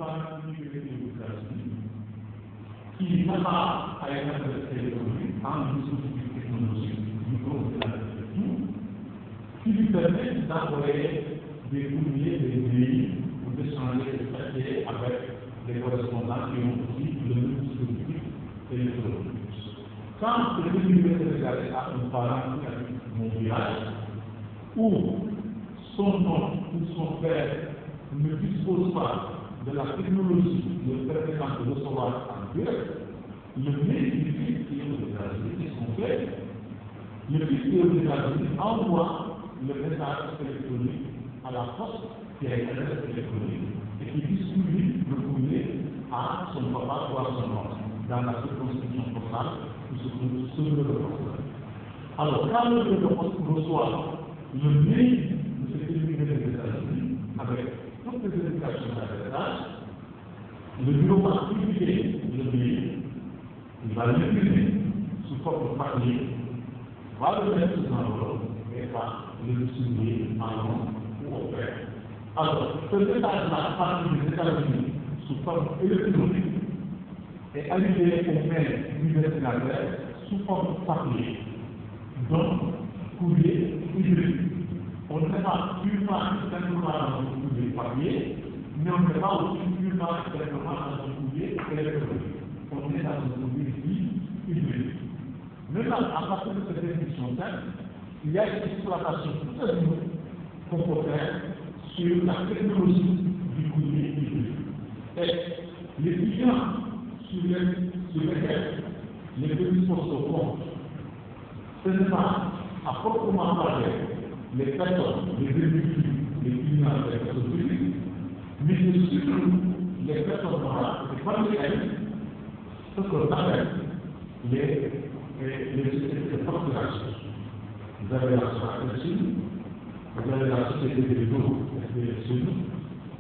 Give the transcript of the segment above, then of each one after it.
pas une qui n'a pas à être adressée en dispositif technologique du groupe de la tout, qui lui permet d'envoyer des courriers, des mails ou d'échanger des papiers avec les correspondants qui ont aussi le même dispositif électronique. Quand je vais regarder à un parent qui habite mon village, où son nom ou son père ne dispose pas de la technologie le permettant de recevoir en direct, le mail du fils qui est aux États-Unis, qu'est-ce qu'on fait? Le fils qui est aux États-Unis envoie le message électronique à la poste qui a une adresse électronique et qui distribue le courrier à son papa ou à son oncle dans la circonscription postale où se trouve ce bureau de poste. Alors, quand le bureau de poste reçoit le mail de ce communiqué des États-Unis avec toutes les indications d'adressage, le bureau va publier le mail, il va l'imprimer sous forme de papier, va le mettre sous enveloppe et va le distribuer en nom ou au père. Alors, ce message-là, parti des États-Unis sous forme électronique, est arrivé au mail du destinataire sous forme de papier, donc courrier hybride. On ne fait pas purement simplement dans un courrier papier, mais on ne fait pas aussi purement simplement dans un courrier électronique. On est dans un courrier hybride. Maintenant, à partir de cette définition simple, il y a une exploitation tout à fait qu'on peut faire sur la technologie du courrier hybride. Et les clients sur lesquels les petits postes se comptent, ce n'est pas à proprement parler les personnes, les individus, les clients, les personnes publiques, mais c'est surtout les personnes morales, les familles, ce qu'on appelle les facturations. Vous avez la société vous avez la société des taux,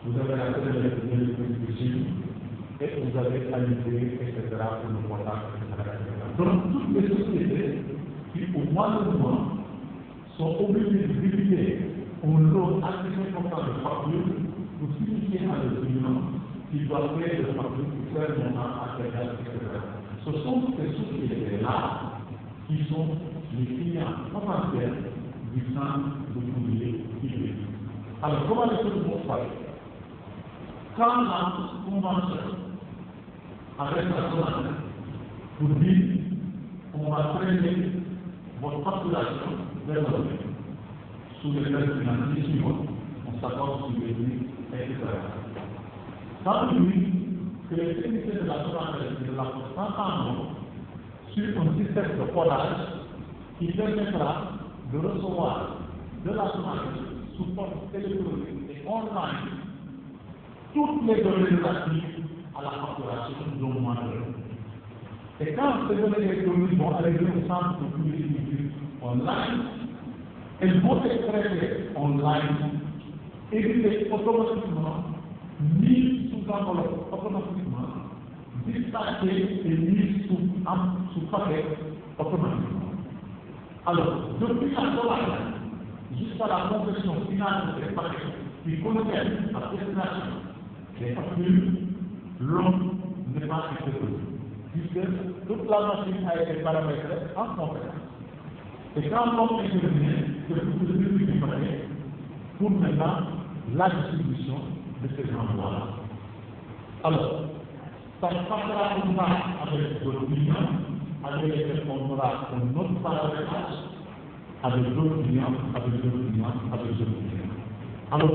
vous avez la société des Chine, et vous avez l'AMP, etc., pour le contact, etc. Donc, toutes les sociétés qui, au mois de mois, sont obligés de publier un lot assez important de factures pour signifier à leurs clients qu'ils doivent payer de factures pour faire le montant à quelqu'un, etc. Ce sont ces sociétés-là qui sont les clients potentiels du centre de courrier hybride. Alors, comment les choses vont se passer? Quand la convention avec la zone pour dire on va traiter votre facturation vers le sous les règles financières suivantes, on s'accorde sur les prix, etc. Tant lui que les techniciens de la zone et de la poste s'entendront sur un système de codage qui permettra de recevoir de la zone sous forme électronique et online toutes les données relatives à la facturation d'un mois de l'heure. Et quand ces données électroniques vont arriver au centre de courrier online, elles vont être traitées online, éditées automatiquement, mises sous enveloppe automatiquement, dispatchées et mises sous paquet automatiquement. Alors, depuis la collage jusqu'à la confection finale de ces paquets qui contiennent la destination des factures, l'homme n'est pas exécuté, puisque toute la machine a été paramétrée en compétence. Et quand l'homme est terminé, c'est pour se distribuer du paquet pour maintenant la distribution de ces envois-là. Alors, ça se passera comme ça avec d'autres clients, avec lesquels on aura un autre paramétrage, avec d'autres clients, avec d'autres clients, avec d'autres clients. Alors,